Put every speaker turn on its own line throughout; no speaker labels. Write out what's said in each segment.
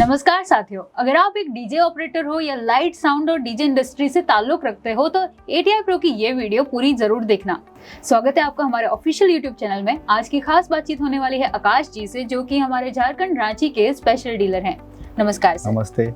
नमस्कार साथियों, अगर आप एक डीजे ऑपरेटर हो या लाइट साउंड और डीजे इंडस्ट्री से ताल्लुक रखते हो तो ATI Pro की ये वीडियो पूरी जरूर देखना। स्वागत है आपका हमारे ऑफिशियल यूट्यूब चैनल में। आज की खास बातचीत होने वाली है आकाश जी से, जो कि हमारे झारखंड रांची के स्पेशल डीलर हैं। नमस्कार सर।
नमस्ते।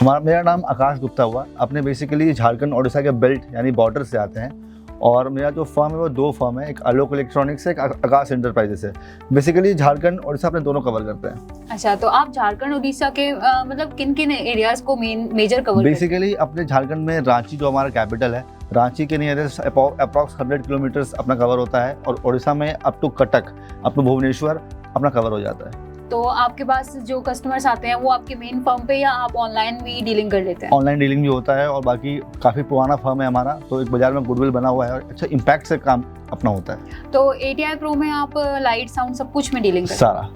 मेरा नाम आकाश गुप्ता हुआ। अपने बेसिकली झारखंड ओडिशा के बेल्ट यानी बॉर्डर से आते हैं और मेरा जो फर्म है वो दो फर्म है, एक आलोक इलेक्ट्रॉनिक्स है, एक आकाश एंटरप्राइजेस है। बेसिकली झारखंड ओडिशा अपने दोनों कवर करते हैं। अच्छा, तो आप झारखंड ओडिशा के मतलब किन किन एरियाज को मेजर कवर बेसिकली अपने झारखंड में रांची जो हमारा कैपिटल है, रांची के नियरेस्ट अप्रॉक्स 100 किलोमीटर्स अपना कवर होता है और ओडिशा में up to Cuttack, up to Bhubaneswar अपना कवर हो जाता है।
तो आपके पास जो कस्टमर्स आते हैं वो आपके मेन फर्म पे या आप ऑनलाइन भी डीलिंग कर लेते हैं?
ऑनलाइन डीलिंग भी होता है और बाकी काफ़ी पुराना फर्म है हमारा, तो एक बाजार में गुडविल बना हुआ है और अच्छा इम्पैक्ट से काम अपना होता है।
तो ATI Pro में आप लाइट साउंड सब कुछ में डीलिंग करते हैं?
सारा।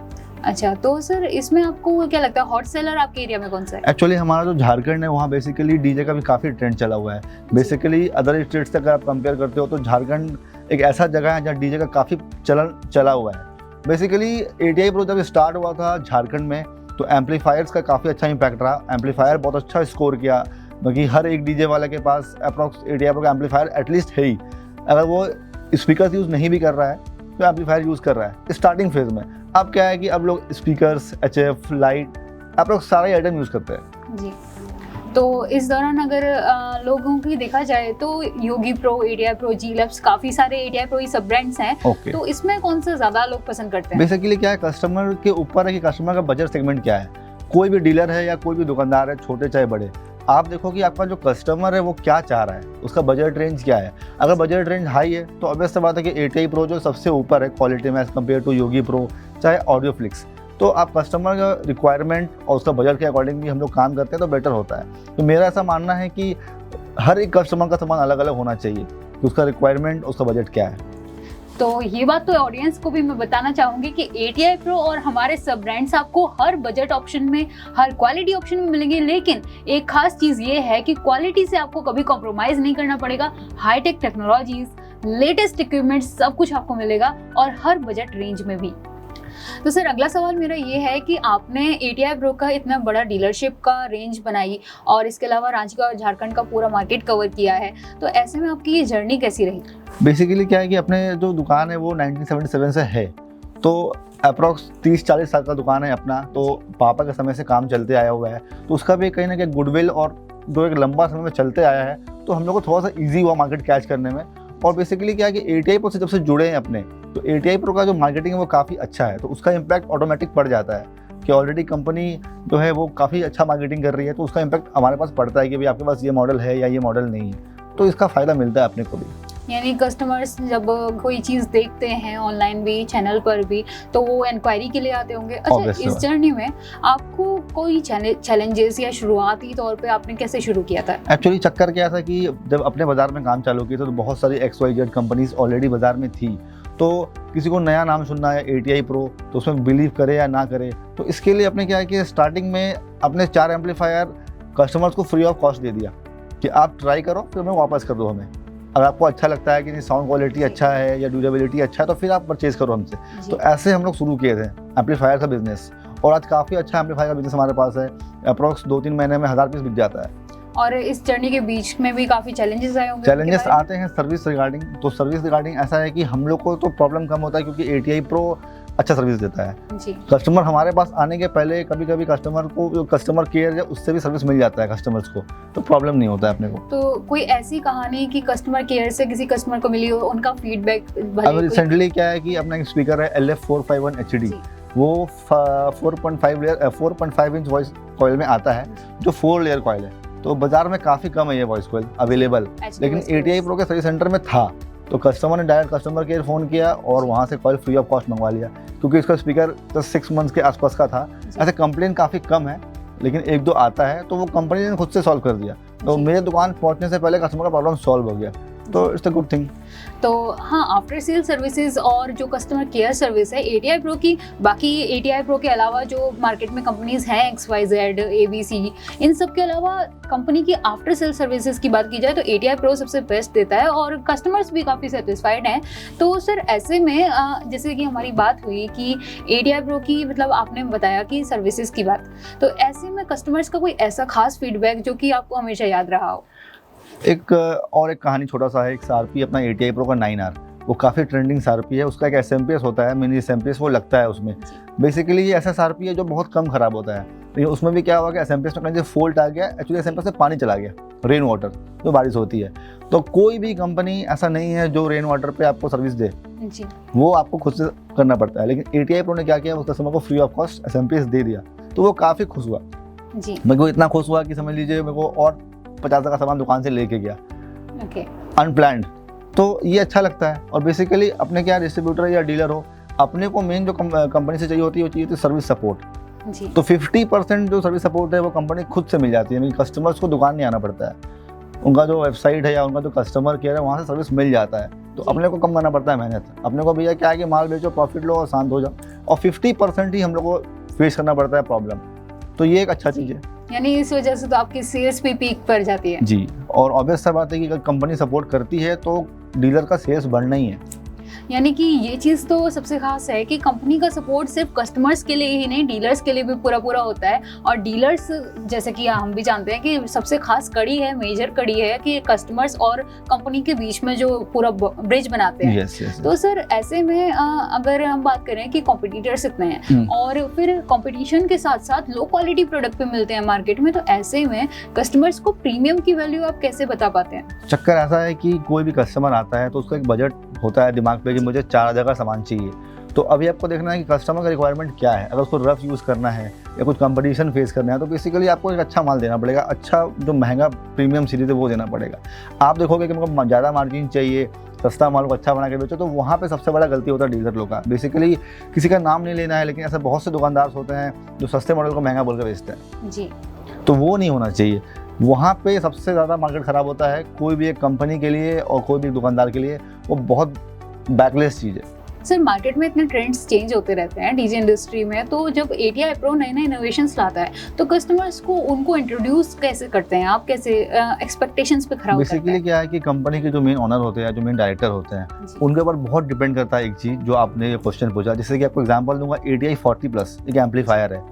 अच्छा, तो सर इसमें आपको क्या लगता है हॉट सेलर आपके एरिया में कौन सा है?
एक्चुअली हमारा जो झारखंड है वहाँ बेसिकली डीजे का भी काफ़ी ट्रेंड चला हुआ है। बेसिकली अदर स्टेट्स से अगर आप कंपेयर करते हो तो झारखंड एक ऐसा जगह है जहाँ डीजे का काफ़ी चलन चला हुआ है। बेसिकली ATI Pro जब स्टार्ट हुआ था झारखंड में तो एम्पलीफायर्स का काफ़ी अच्छा इम्पैक्ट रहा। एम्पलीफायर बहुत अच्छा स्कोर किया, बाकी हर एक डीजे वाले के पास अप्रॉक्स ATI Pro का एम्पलीफायर एटलीस्ट है ही। अगर वो स्पीकर यूज़ नहीं भी कर रहा है तो एम्पलीफायर यूज़ कर रहा है स्टार्टिंग फेज में। अब क्या है कि अब लोग स्पीकर्स, HF, लाइट अप्रॉक्स सारे आइटम यूज़ करते हैं
जी। तो इस दौरान अगर लोगों की देखा जाए तो योगी प्रो, ATI Pro, G-Labs, काफ़ी सारे ATI Pro सब ब्रांड्स हैं। तो इसमें कौन सा ज़्यादा लोग पसंद करते हैं?
बेसिकली क्या है, कस्टमर के ऊपर है कि कस्टमर का बजट सेगमेंट क्या है। कोई भी डीलर है या कोई भी दुकानदार है, छोटे चाहे बड़े, आप देखो कि आपका जो कस्टमर है वो क्या चाह रहा है, उसका बजट रेंज क्या है। अगर बजट रेंज हाई है तो ऑब्वियस सी बात है कि ATI Pro जो सबसे ऊपर है क्वालिटी में as compare to Yogi pro चाहे ऑडियोफ्लिक्स। तो आप कस्टमर का रिक्वायरमेंट और उसका बजट के अकॉर्डिंग भी हम लोग काम करते हैं तो बेटर होता है। तो मेरा ऐसा मानना है कि हर एक कस्टमर का सामान अलग अलग होना चाहिए कि उसका रिक्वायरमेंट, उसका बजट क्या है।
तो ये बात तो ऑडियंस को भी मैं बताना चाहूँगी कि ATI Pro और हमारे सब ब्रांड्स आपको हर बजट ऑप्शन में, हर क्वालिटी ऑप्शन में मिलेंगे, लेकिन एक खास चीज़ ये है कि क्वालिटी से आपको कभी कॉम्प्रोमाइज़ नहीं करना पड़ेगा। हाईटेक टेक्नोलॉजीज, लेटेस्ट इक्विपमेंट्स सब कुछ आपको मिलेगा और हर बजट रेंज में भी। तो सर अगला सवाल मेरा ये है कि आपने ATI Pro का इतना बड़ा डीलरशिप का रेंज बनाई और इसके अलावा रांची का और झारखंड का पूरा मार्केट कवर किया है, तो ऐसे में आपकी ये जर्नी कैसी रही?
बेसिकली क्या है कि अपने जो दुकान है वो 1977 से है, तो अप्रॉक्स 30-40 साल का दुकान है अपना। तो पापा के समय से काम चलते आया हुआ है, तो उसका भी कहीं ना कहीं गुडविल और जो एक लंबा समय में चलते आया है, तो हम लोग को थोड़ा सा ईजी हुआ मार्केट कैच करने में। और बेसिकली क्या है कि ATI Pro से जब से जुड़े हैं अपने, तो ATI Pro का जो मार्केटिंग है वो काफ़ी अच्छा है, तो उसका इम्पैक्ट ऑटोमेटिक पड़ जाता है कि ऑलरेडी कंपनी जो है वो काफ़ी अच्छा मार्केटिंग कर रही है, तो उसका इम्पैक्ट हमारे पास पड़ता है कि भाई आपके पास ये मॉडल है या ये मॉडल नहीं है, तो इसका फ़ायदा मिलता है अपने को भी।
यानी कस्टमर्स जब कोई चीज़ देखते हैं ऑनलाइन भी, चैनल पर भी, तो वो इंक्वायरी के लिए आते होंगे। अच्छा, इस जर्नी में आपको कोई चैलेंजेस या शुरुआती तौर पे आपने कैसे शुरू किया था?
एक्चुअली चक्कर क्या था कि जब अपने बाज़ार में काम चालू किया तो बहुत सारी XYZ कंपनीज ऑलरेडी बाज़ार में थी, तो किसी को नया नाम सुनना है ATI Pro, तो उसमें बिलीव करे या ना करे, तो इसके लिए अपने क्या है कि स्टार्टिंग में अपने 4 एम्पलीफायर कस्टमर्स को फ्री ऑफ कॉस्ट दे दिया कि आप ट्राई करो, फिर हमें वापस कर दो हमें। अगर आपको अच्छा लगता है कि नहीं, साउंड क्वालिटी अच्छा है या ड्यूरेबिलिटी अच्छा है, तो फिर आप परचेज़ करो हमसे। तो ऐसे हम लोग शुरू किए थे एम्पलीफायर का बिजनेस, और आज काफ़ी अच्छा एम्पलीफायर का बिजनेस हमारे पास है। अप्रॉक्स 2-3 महीने में 1000 पीस बिक जाता है।
और इस जर्नी के बीच में भी काफ़ी चैलेंजेस आए होंगे?
चैलेंजेस आते हैं सर्विस रिगार्डिंग। तो सर्विस रिगार्डिंग ऐसा है कि हम लोग को तो प्रॉब्लम कम होता है क्योंकि ATI Pro अच्छा सर्विस देता है जी। कस्टमर हमारे पास आने के पहले कभी कभी कस्टमर को जो कस्टमर केयर है उससे भी सर्विस मिल जाता है कस्टमर्स को, तो प्रॉब्लम नहीं होता है अपने को।
तो कोई ऐसी कहानी कि कस्टमर केयर से किसी कस्टमर को मिली हो, उनका फीडबैक?
अब रिसेंटली क्या है कि अपना एक स्पीकर है LF451 HD, वो 4.5 इंच वॉइस कॉइल में आता है, जो 4 लेयर कॉइल है। तो बाजार में काफ़ी कम है ये वॉइस कॉइल अवेलेबल, लेकिन ATI Pro के सर्विस सेंटर में था, तो कस्टमर ने डायरेक्ट कस्टमर केयर फ़ोन किया और वहाँ से कॉइल फ्री ऑफ कॉस्ट मंगवा लिया, क्योंकि इसका स्पीकर 6 मंथ्स के आसपास का था। ऐसे कंप्लेन काफ़ी कम है, लेकिन 1-2 आता है, तो वो कंपनी ने खुद से सॉल्व कर दिया। तो मेरे दुकान पहुँचने से पहले कस्टमर का प्रॉब्लम सॉल्व हो गया। तो इट्स अ गुड थिंग।
तो हाँ, आफ्टर सेल सर्विसेज और जो कस्टमर केयर सर्विस है एटीआई प्रो की, बाकी एटीआई प्रो के अलावा जो मार्केट में कंपनीज हैं XYZ, ABC, इन सब के अलावा कंपनी की आफ्टर सेल सर्विसेज की बात की जाए तो एटीआई प्रो सबसे बेस्ट देता है और कस्टमर्स भी काफ़ी सेटिस्फाइड हैं। तो सर ऐसे में जैसे कि हमारी बात हुई कि एटीआई प्रो की मतलब आपने बताया कि सर्विसेज की बात, तो ऐसे में कस्टमर्स का कोई ऐसा खास फीडबैक जो कि आपको हमेशा याद रहा हो?
एक कहानी छोटा सा है, एक सारपी अपना एटीआई प्रो का 9R, वो काफ़ी ट्रेंडिंग सारपी है, उसका एक एसएमपीएस होता है, मिनी एसएमपीएस वो लगता है उसमें। बेसिकली ये ऐसा सारपी है जो बहुत कम खराब होता है, लेकिन उसमें भी क्या हुआ कि एसएमपीएस में कहीं फॉल्ट आ गया, एक्चुअली एसएमपीएस में पानी चला गया, रेन वाटर जो बारिश होती है। तो कोई भी कंपनी ऐसा नहीं है जो रेन वाटर पे आपको सर्विस दे
जी,
वो आपको खुद से करना पड़ता है। लेकिन एटीआई प्रो ने क्या किया, उस कस्टमर को फ्री ऑफ कॉस्ट एसएमपीएस दे दिया, तो वो काफ़ी खुश हुआ
जी,
मेरे को, इतना खुश हुआ कि समझ लीजिए मेरे को और 50 का सामान दुकान से लेके गया
ओके,
अनप्लान्ड। तो ये अच्छा लगता है। और बेसिकली अपने क्या डिस्ट्रीब्यूटर या डीलर हो, अपने को मेन जो कंपनी से चाहिए होती है वो चाहिए सर्विस सपोर्ट।
जी,
तो 50% जो सर्विस सपोर्ट है वो कंपनी खुद से मिल जाती है, यानी कस्टमर्स को दुकान नहीं आना पड़ता है, उनका जो वेबसाइट है या उनका जो कस्टमर केयर है वहाँ से सर्विस मिल जाता है। तो अपने को कम करना पड़ता है मेहनत, अपने को भैया क्या है कि माल बेचो, प्रॉफिट लो और शांत हो जाओ। और 50% ही हम लोग को फेस करना पड़ता है प्रॉब्लम, तो ये एक अच्छा चीज़ है।
यानी इस वजह से तो आपकी सेल्स भी पीक पर जाती है।
जी, और ऑब्वियस सा बात है कि अगर कंपनी सपोर्ट करती है तो डीलर का सेल्स बढ़ना ही है।
यानी कि ये चीज़ तो सबसे खास है कि कंपनी का सपोर्ट सिर्फ कस्टमर्स के लिए ही नहीं, डीलर्स के लिए भी पूरा पूरा होता है। और डीलर्स जैसे कि हम भी जानते हैं कि सबसे खास कड़ी है, मेजर कड़ी है कि कस्टमर्स और कंपनी के बीच में जो पूरा ब्रिज बनाते हैं।
yes.
तो सर ऐसे में अगर हम बात करें कि कॉम्पिटिटर्स इतने हैं और फिर कंपटीशन के साथ साथ लो क्वालिटी प्रोडक्ट पे मिलते हैं मार्केट में, तो ऐसे में कस्टमर्स को प्रीमियम की वैल्यू आप कैसे बता पाते हैं?
चक्कर ऐसा है कि कोई भी कस्टमर आता है तो उसका एक बजट होता है दिमाग पे कि मुझे 4000 का सामान चाहिए। तो अभी आपको देखना है कि कस्टमर का रिक्वायरमेंट क्या है। अगर उसको रफ यूज़ करना है या कुछ कंपटीशन फेस करना है तो बेसिकली आपको एक अच्छा माल देना पड़ेगा, अच्छा जो महंगा प्रीमियम सीरीज है वो देना पड़ेगा। आप देखोगे कि मेरे को ज़्यादा मार्जिन चाहिए, सस्ता माल को अच्छा बना के बेचो, तो वहाँ पे सबसे बड़ा गलती होता है डीलर लोग का। बेसिकली किसी का नाम नहीं लेना है, लेकिन ऐसे बहुत से दुकानदार होते हैं जो सस्ते मॉडल को महंगा बोल के बेचते हैं
जी,
तो वो नहीं होना चाहिए। वहाँ पे सबसे ज़्यादा मार्केट ख़राब होता है कोई भी एक कंपनी के लिए और कोई भी दुकानदार के लिए, वो बहुत बैकलेस चीज़ है।
सर मार्केट में इतने ट्रेंड्स चेंज होते रहते हैं डीजे इंडस्ट्री में, तो जब एटीआई प्रो नए नए इनोवेशंस लाता है तो कस्टमर्स को उनको इंट्रोड्यूस कैसे करते हैं आप, कैसे एक्सपेक्टेशंस पे खरा उतरते हैं?
बेसिकली क्या है कि कंपनी के जो मेन ओनर होते हैं, जो मेन डायरेक्टर होते हैं, उनके ऊपर बहुत डिपेंड करता है एक चीज़ जो आपने ये क्वेश्चन पूछा। जैसे कि आपको एग्जांपल दूंगा, ATI 40+ एक एम्पलीफायर है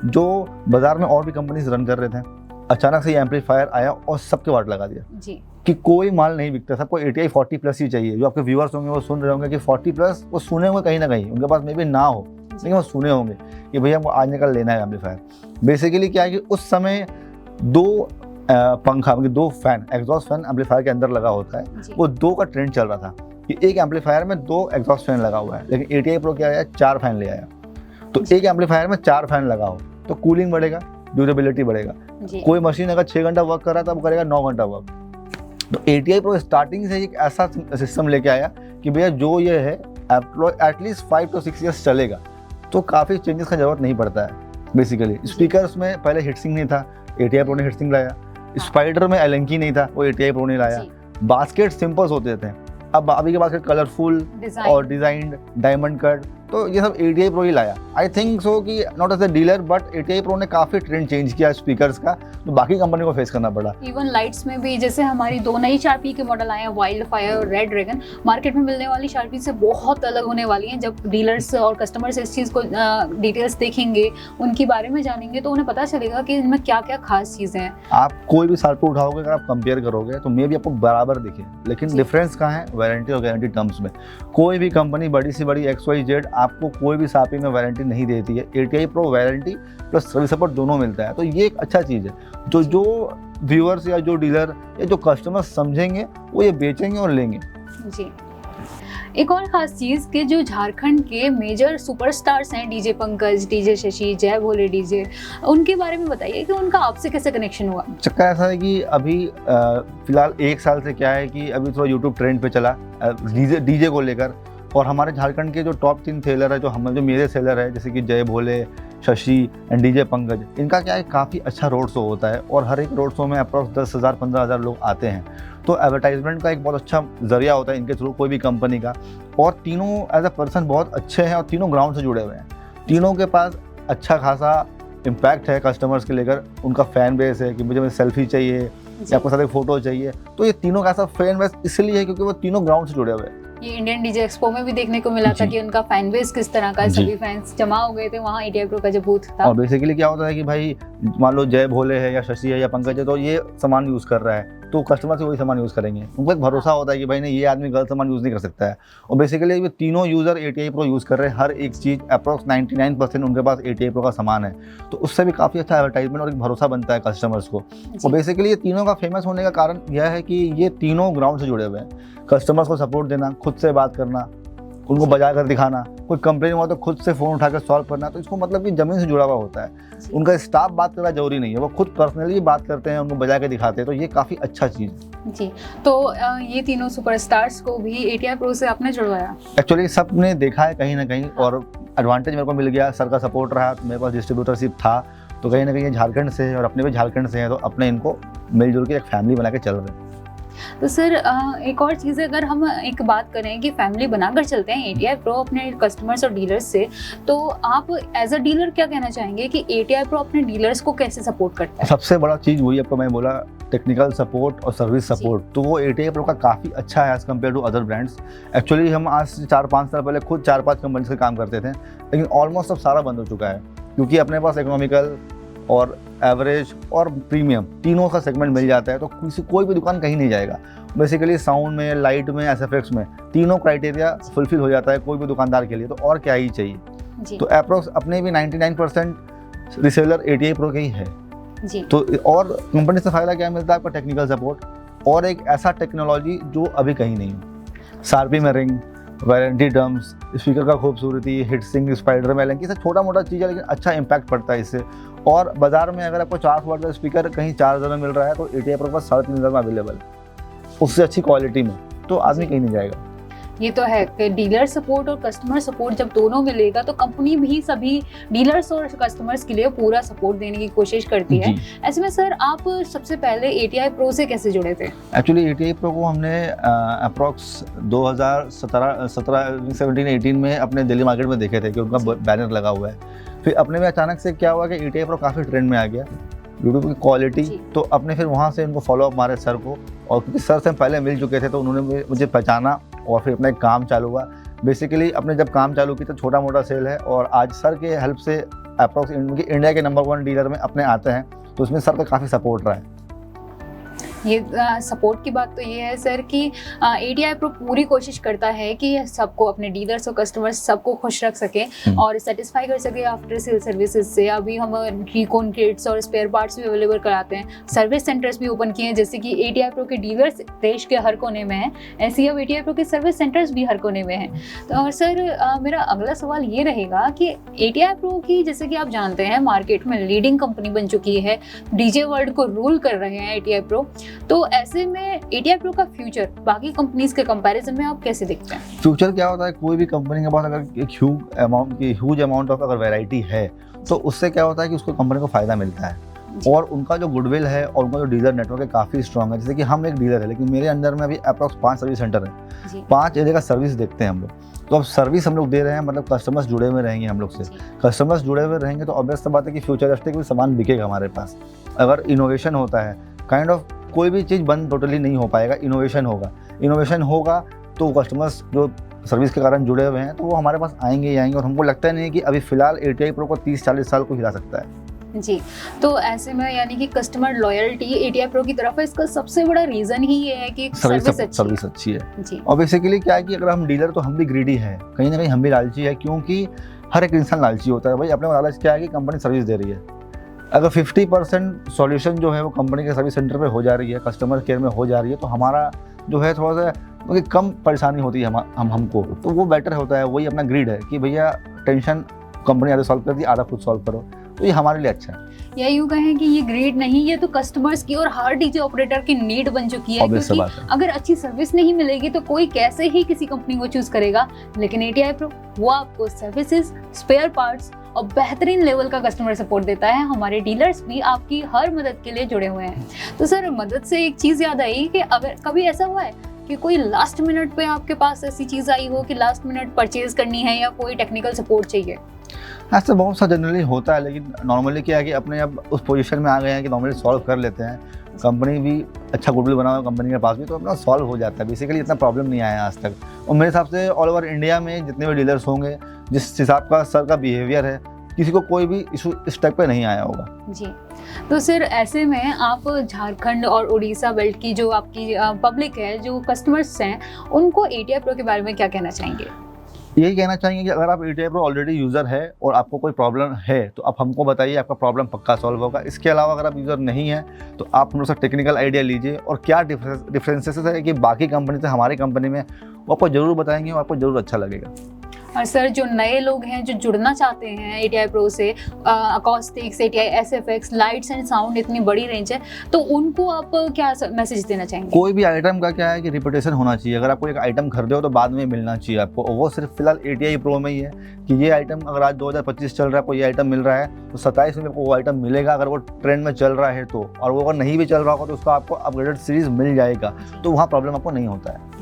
जो बाजार में और भी कंपनीज रन कर रहे थे। अचानक से ये एम्पलीफायर आया और सबके वाट लगा दिया
जी,
कि कोई माल नहीं बिकता, सबको ATI 40+ ही चाहिए। जो आपके व्यूअर्स होंगे वो सुन रहे होंगे कि 40+, वो सुने होंगे कहीं ना कहीं, उनके पास मे भी ना हो लेकिन वो सुने होंगे कि भैया हमको आज निकल लेना है एम्पलीफायर। बेसिकली क्या है कि उस समय 2 पंखा, मतलब 2 फैन, एग्जॉस्ट फैन एम्पलीफायर के अंदर लगा होता है, वो 2 का ट्रेंड चल रहा था कि एक एम्पलीफायर में 2 एग्जॉस्ट फैन लगा हुआ है। लेकिन ATI प्रो क्या आया, 4 फैन ले आया। तो एक एम्पलीफायर में 4 फैन लगा हो तो कूलिंग बढ़ेगा, ड्यूरेबिलिटी बढ़ेगा। कोई मशीन अगर 6 घंटा वर्क कर रहा है तो अब करेगा 9 घंटा वर्क। तो ATI प्रो स्टार्टिंग से एक ऐसा सिस्टम लेके आया कि भैया जो ये है एटलीस्ट 5 to 6 ईयर्स चलेगा, तो काफ़ी चेंजेस का जरूरत नहीं पड़ता है। बेसिकली स्पीकर्स में पहले हीटसिंक नहीं था, ATI प्रो ने हीटसिंक लाया। स्पाइडर में एलेंकी नहीं था, वो ATI प्रो ने लाया। बास्केट सिंपल्स होते थे, अब अभी के बास्केट कलरफुल और डिजाइंड, डायमंड कट, तो ये सब ATI प्रो ही लाया। आई थिंक सो कि not as a dealer but ATI pro ने काफ़ी ट्रेंड चेंज किया स्पीकर्स का, तो बाकी कंपनी को फेस करना पड़ा।
इवन लाइट्स में भी जैसे हमारी 2 नई शार्पी के मॉडल आए हैं, वाइल्ड फायर और रेड ड्रैगन, मार्केट में मिलने वाली शार्पी से बहुत अलग होने वाली हैं। जब डीलर्स और कस्टमर्स इस चीज़ को डिटेल्स देखेंगे, उनके बारे में जानेंगे, तो उन्हें पता चलेगा कि इनमें क्या क्या खास चीज़ें हैं।
आप कोई भी शार्पी उठाओगे, अगर आप कंपेयर करोगे तो मे भी आपको बराबर दिखे, लेकिन डिफरेंस कहाँ है, वारंटी और गारंटी टर्म्स में। कोई भी कंपनी बड़ी से बड़ी XYZ आपको कोई भी शार्पी में वारंटी नहीं देती है। ATI pro warranty plus service support दोनों मिलता है, तो ये एक अच्छा चीज़ है। जो व्यूअर्स या जो डीलर या जो कस्टमर्स समझेंगे वो ये बेचेंगे और लेंगे।
जी, एक और खास चीज़ कि जो झारखंड के मेजर सुपरस्टार्स हैं, डीजे पंकज, डीजे शशि, जय भोले डीजे, उनके बारे में बताइए कि उनका आपसे कैसे कनेक्शन हुआ?
चक्कर ऐसा है कि अभी फिलहाल 1 साल से क्या है कि अभी थोड़ा यूट्यूब ट्रेंड पे चला डीजे को लेकर, और हमारे झारखंड के जो टॉप 3 सेलर है, जो मेरे सेलर है, जैसे कि जय भोले, शशि एंड डीजे पंकज, इनका क्या है काफ़ी अच्छा रोड शो होता है और हर एक रोड शो में अप्रॉक्स 10,000 15,000 लोग आते हैं। तो एडवर्टाइजमेंट का एक बहुत अच्छा जरिया होता है इनके थ्रू कोई भी कंपनी का। और तीनों एज अ पर्सन बहुत अच्छे हैं और तीनों ग्राउंड से जुड़े हुए हैं। तीनों के पास अच्छा खासा इम्पैक्ट है कस्टमर्स के लेकर, उनका फैन बेस है कि मुझे सेल्फी चाहिए या आपके साथ एक फ़ोटो चाहिए। तो ये तीनों का ऐसा फैन बेस इसलिए है क्योंकि वो तीनों ग्राउंड से जुड़े हुए हैं।
ये इंडियन डीजे एक्सपो में भी देखने को मिला था कि उनका फैन बेस किस तरह का, सभी फैंस जमा हो गए थे वहाँ ATI Pro का जो बूथ था।
और बेसिकली क्या होता है कि भाई मान लो जय भोले है या शशि है या पंकज है, तो ये सामान यूज़ कर रहा है तो कस्टमर से वही सामान यूज़ करेंगे। उनको एक भरोसा होता है कि भाई नहीं, ये आदमी गलत सामान यूज़ नहीं कर सकता है। और बेसिकली ये तीनों यूज़र ATI Pro यूज़ कर रहे हैं, हर एक चीज़ अप्रॉक्स 99% उनके पास ATI Pro का सामान है। तो उससे भी काफ़ी अच्छा एडवर्टाइजमेंट और एक भरोसा बनता है कस्टमर्स को। और बेसिकली ये तीनों का फेमस होने का कारण यह है कि ये तीनों ग्राउंड से जुड़े हुए हैं। कस्टमर्स को सपोर्ट देना, खुद से बात करना, उनको बजा कर दिखाना, कोई कंप्लेन हुआ तो खुद से फ़ोन उठाकर सॉल्व करना, तो इसको मतलब कि ज़मीन से जुड़ा हुआ होता है। उनका स्टाफ बात करना जरूरी नहीं है, वो खुद पर्सनली बात करते हैं, उनको बजा के दिखाते हैं, तो ये काफ़ी अच्छा चीज़ है।
जी, तो ये तीनों सुपरस्टार्स को भी ATI Pro से आपने जुड़वाया?
एक्चुअली सब ने देखा है कहीं ना कहीं, और एडवांटेज मेरे को मिल गया, सर का सपोर्ट रहा, मेरे पास डिस्ट्रीब्यूटरशिप था, तो कहीं ना कहीं ये झारखंड से है और अपने भी झारखंड से हैं, तो अपने इनको मिलजुल के एक फैमिली बना के चल रहे हैं।
तो सर एक और चीज़ है, अगर हम एक बात करें कि फैमिली बनाकर चलते हैं ATI Pro अपने कस्टमर्स और डीलर्स से, तो आप एज अ डीलर क्या कहना चाहेंगे कि ATI Pro अपने डीलर्स को कैसे सपोर्ट करता है?
सबसे बड़ा चीज़ वही आपको मैं बोला, टेक्निकल सपोर्ट और सर्विस सपोर्ट, तो वो ATI Pro का काफ़ी अच्छा है as compare to other brands. Actually हम आज से 4-5 साल पहले खुद 4-5 कंपनी से काम करते थे, लेकिन ऑलमोस्ट अब सारा बंद हो चुका है क्योंकि अपने पास इकोनॉमिकल और एवरेज और प्रीमियम तीनों का सेगमेंट मिल जाता है, तो कोई भी दुकान कहीं नहीं जाएगा। बेसिकली साउंड में, लाइट में, SFX में तीनों क्राइटेरिया फुलफिल हो जाता है कोई भी दुकानदार के लिए, तो और क्या ही चाहिए जी। तो अप्रोक्स अपने भी 99% रिसेलर ATI Pro के ही है जी। तो और कंपनी से फ़ायदा क्या मिलता है आपको? टेक्निकल सपोर्ट और एक ऐसा टेक्नोलॉजी जो अभी कहीं नहीं है। SRP में रिंग, वारंटी टर्म्स, स्पीकर का खूबसूरती, हिट सिंग, स्पाइडर में ये सब छोटा मोटा चीज़ है, लेकिन अच्छा इम्पैक्ट पड़ता है इससे। और बाजार में अगर आपको 400 वाट का स्पीकर कहीं 4000 में मिल रहा है, तो ATI Pro के पास 3500 में अवेलेबल है, उससे अच्छी क्वालिटी में, तो आदमी कहीं नहीं जाएगा।
ये तो है कि डीलर सपोर्ट और कस्टमर सपोर्ट जब दोनों मिलेगा तो कंपनी भी सभी डीलर्स और कस्टमर्स के लिए पूरा सपोर्ट देने की कोशिश करती है। ऐसे में सर आप सबसे पहले ATI Pro से कैसे जुड़े थे?
एक्चुअली ATI Pro को हमने अप्रॉक्स 2017-18 में अपने दिल्ली मार्केट में देखे थे कि उनका बैनर लगा हुआ है। फिर अपने में अचानक से क्या हुआ कि ATI Pro काफ़ी ट्रेंड में आ गया, यूट्यूब की क्वालिटी, तो अपने फिर वहाँ से उनको फॉलोअप मारे सर को, और क्योंकि सर से हम पहले मिल चुके थे तो उन्होंने मुझे पहचाना और फिर अपना एक काम चालू हुआ। बेसिकली अपने जब काम चालू की तो छोटा मोटा सेल है, और आज सर के हेल्प से अप्रॉक्स इंडिया के नंबर 1 डीलर में अपने आते हैं, तो उसमें सर का काफ़ी सपोर्ट रहा है।
ये सपोर्ट की बात तो ये है सर कि ATI Pro पूरी कोशिश करता है कि सबको, अपने डीलर्स और कस्टमर्स सबको खुश रख सके और सेटिस्फाई कर सके आफ्टर सेल सर्विसेज से। अभी हम रिकॉन किट्स और स्पेयर पार्ट्स भी अवेलेबल कराते हैं, सर्विस सेंटर्स भी ओपन किए हैं, जैसे कि ATI Pro के डीलर्स देश के हर कोने में हैं, ऐसे ही अब ATI Pro के सर्विस सेंटर्स भी हर कोने में हैं। तो और सर मेरा अगला सवाल ये रहेगा कि ATI Pro की, जैसे कि आप जानते हैं, मार्केट में लीडिंग कंपनी बन चुकी है, डीजे वर्ल्ड को रूल कर रहे हैं ATI Pro, तो ऐसे में ATI Pro का फ्यूचर बाकी कंपनीज के कंपैरिजन में आप कैसे देखते हैं?
फ्यूचर क्या होता है, कोई भी कंपनी के पास अगर एक ह्यूज अमाउंट ऑफ अगर वैरायटी है, तो उससे क्या होता है कि उसको कंपनी को फायदा मिलता है, और उनका जो गुडविल है और उनका जो डीलर नेटवर्क है काफ़ी स्ट्रॉन्ग है। जैसे कि हम एक डीलर है, लेकिन मेरे अंदर में अभी अप्रॉक्स 5 सर्विस सेंटर है, 5 एरिया का सर्विस देखते हैं हम लोग। तो अब सर्विस हम लोग दे रहे हैं, मतलब कस्टमर्स जुड़े हुए रहेंगे हम लोग से, कस्टमर्स जुड़े हुए रहेंगे तो ऑब्वियस बात है कि फ्यूचरिस्टिक भी सामान बिकेगा हमारे पास। अगर इनोवेशन होता है, काइंड ऑफ कोई भी चीज़ बंद टोटली नहीं हो पाएगा, इनोवेशन होगा तो कस्टमर्स जो सर्विस के कारण जुड़े हुए हैं तो वो हमारे पास आएंगे ही आएंगे, और हमको लगता नहीं है कि अभी फिलहाल ATI Pro को 30-40 साल को हिला सकता है
जी। तो ऐसे में यानी कि कस्टमर लॉयल्टी ATI Pro की तरफ है, इसका सबसे बड़ा रीजन ही ये है कि
सर्विस अच्छी है जी। और बेसिकली क्या है कि अगर हम डीलर, तो हम भी ग्रीडी है, कहीं ना कहीं हम भी लालची है, क्योंकि हर एक इंसान लालची होता है भाई। अपने को लालच क्या है कि कंपनी सर्विस दे रही है, अगर 50% सॉल्यूशन जो है वो कंपनी के सर्विस सेंटर पे हो जा रही है, कस्टमर केयर में हो जा रही है, तो हमारा जो है थोड़ा सा कम परेशानी होती है हमको, तो वो बेटर होता है। वही अपना ग्रीड है कि भैया टेंशन कंपनी आधा सॉल्व करती है, आधा खुद सॉल्व करो, तो ये हमारे लिए अच्छा है।
या यूँ कहें कि ये ग्रेड नहीं, ये तो कस्टमर्स की और हर डीजे ऑपरेटर की नीड बन चुकी है, क्योंकि अगर अच्छी सर्विस नहीं मिलेगी तो कोई कैसे ही किसी कंपनी को चूज करेगा। लेकिन ATI Pro वो आपको सर्विसेज, स्पेयर पार्ट्स और बेहतरीन लेवल का कस्टमर सपोर्ट देता है। हमारे डीलर्स भी आपकी हर मदद के लिए जुड़े हुए हैं। तो सर, मदद से एक चीज़ याद आई कि अगर कभी ऐसा हुआ है कि कोई लास्ट मिनट पे आपके पास ऐसी चीज़ आई हो कि लास्ट मिनट परचेज करनी है या कोई टेक्निकल सपोर्ट चाहिए?
ऐसा बहुत सा जनरली होता है, लेकिन नॉर्मली क्या है कि अपने अब उस पोजीशन में आ गए हैं कि नॉर्मली सॉल्व कर लेते हैं। कंपनी भी अच्छा गुडविल बना हुआ है कंपनी के पास भी, तो अपना सॉल्व हो जाता है। बेसिकली इतना प्रॉब्लम नहीं आया आज तक। और मेरे हिसाब से ऑल ओवर इंडिया में जितने भी डीलर्स होंगे, जिस हिसाब का सर का बिहेवियर है, किसी को कोई भी इशू इस टाइप पे नहीं आया होगा।
जी, तो सर ऐसे में आप झारखंड और उड़ीसा बेल्ट की जो आपकी पब्लिक है, जो कस्टमर्स हैं, उनको ATI Pro के बारे में क्या कहना चाहेंगे?
यही कहना चाहेंगे कि अगर आप ATI Pro ऑलरेडी यूज़र है और आपको कोई प्रॉब्लम है तो आप हमको बताइए, आपका प्रॉब्लम पक्का सॉल्व होगा। इसके अलावा अगर आप यूज़र नहीं है तो आप हम से टेक्निकल आइडिया लीजिए और क्या डिफरेंसेस है कि बाकी कंपनी से हमारी कंपनी में, वो आपको ज़रूर बताएंगे और आपको ज़रूर अच्छा लगेगा।
और सर, जो नए लोग हैं जो जुड़ना चाहते हैं ATI Pro से, acoustics, ATI SFX, lights and sound, इतनी बड़ी रेंज है, तो उनको आप क्या मैसेज देना चाहेंगे?
कोई भी आइटम का क्या है कि रिपीटेशन होना चाहिए। अगर आपको एक आइटम खरीदे हो तो बाद में मिलना चाहिए आपको, और वो सिर्फ फिलहाल ATI Pro में ही है कि ये आइटम अगर आज 2025 चल रहा है, कोई ये आइटम मिल रहा है तो 27 में आपको वो आइटम मिलेगा। अगर वो ट्रेंड में चल रहा है तो, और वो अगर नहीं भी चल रहा होगा तो उसका आपको अपग्रेडेड सीरीज मिल जाएगा, तो वहाँ प्रॉब्लम आपको नहीं होता है।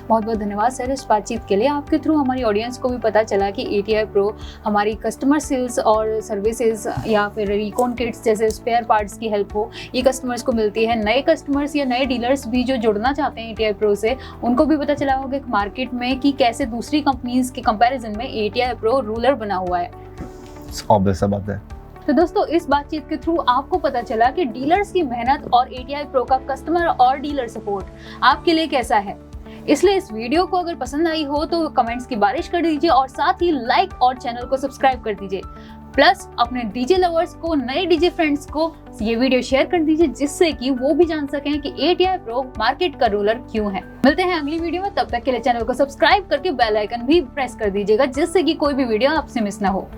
बहुत बहुत धन्यवाद सर इस बातचीत के लिए। आपके थ्रू हमारी ऑडियंस को भी पता चला कि ATI Pro हमारी कस्टमर सेल्स और सर्विसेज या फिर रिकॉन किट्स जैसे स्पेयर पार्ट्स की हेल्प हो, ये कस्टमर्स को मिलती है। नए कस्टमर्स या नए डीलर्स भी जो जुड़ना चाहते हैं ATI Pro से, उनको भी पता चला होगा मार्केट में कि कैसे दूसरी कंपनीज के कंपैरिजन में ATI Pro रूलर बना हुआ है।
ऑब्वियस बात है।
तो दोस्तों, इस बातचीत के थ्रू आपको पता चला कि डीलर्स की मेहनत और ATI Pro का कस्टमर और डीलर सपोर्ट आपके लिए कैसा है। इसलिए इस वीडियो को अगर पसंद आई हो तो कमेंट्स की बारिश कर दीजिए और साथ ही लाइक और चैनल को सब्सक्राइब कर दीजिए। प्लस अपने डीजे लवर्स को, नए डीजे फ्रेंड्स को ये वीडियो शेयर कर दीजिए, जिससे कि वो भी जान सकें कि ATI Pro मार्केट का रूलर क्यों है। मिलते हैं अगली वीडियो में, तब तक के लिए चैनल को सब्सक्राइब करके बेल आइकन भी प्रेस कर दीजिएगा, जिससे कि कोई भी वीडियो आपसे मिस ना हो।